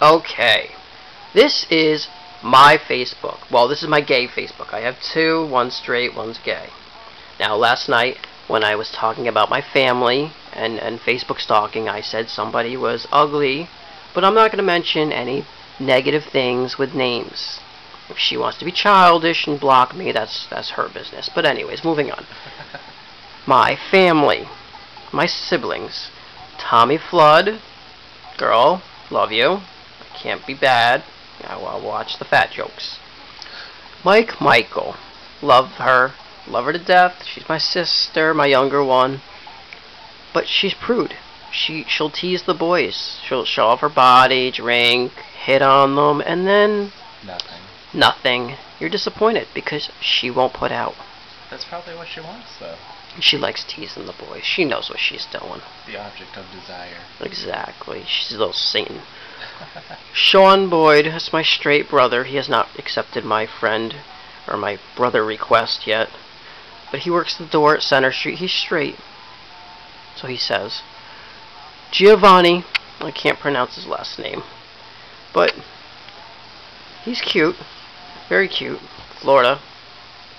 Okay. This is my Facebook. Well, this is my gay Facebook. I have two. One's straight, one's gay. Now, last night, when I was talking about my family and Facebook stalking, I said somebody was ugly, but I'm not going to mention any negative things with names. If she wants to be childish and block me, that's her business. But anyways, moving on. My family. My siblings. Tommy Flood. Girl, love you. I can't be bad. I'll watch the fat jokes. Mike Michael. Love her. Love her to death. She's my sister, my younger one. But she's prude. She'll tease the boys. She'll show off her body, drink, hit on them, and then nothing. You're disappointed because she won't put out. That's probably what she wants, though. She likes teasing the boys. She knows what she's doing. The object of desire. Exactly. She's a little Satan. Sean Boyd, that's my straight brother. He has not accepted my friend or my brother request yet. But he works the door at Center Street. He's straight. So he says. Giovanni, I can't pronounce his last name. But he's cute. Very cute. Florida.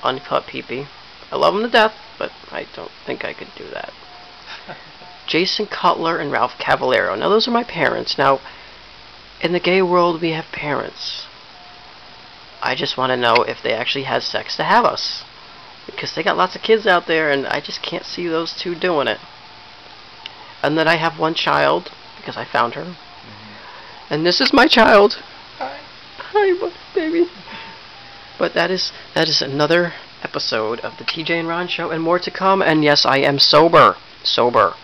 Uncut peepee. I love him to death, but I don't think I could do that. Jason Cutler and Ralph Cavallero. Now, those are my parents. Now, in the gay world, we have parents. I just want to know if they actually had sex to have us. Because they got lots of kids out there, and I just can't see those two doing it. And then I have one child, because I found her. Mm-hmm. And this is my child. Hi. Hi, baby. But that is another episode of the TJ and Ron Show, and more to come. And yes, I am sober. Sober.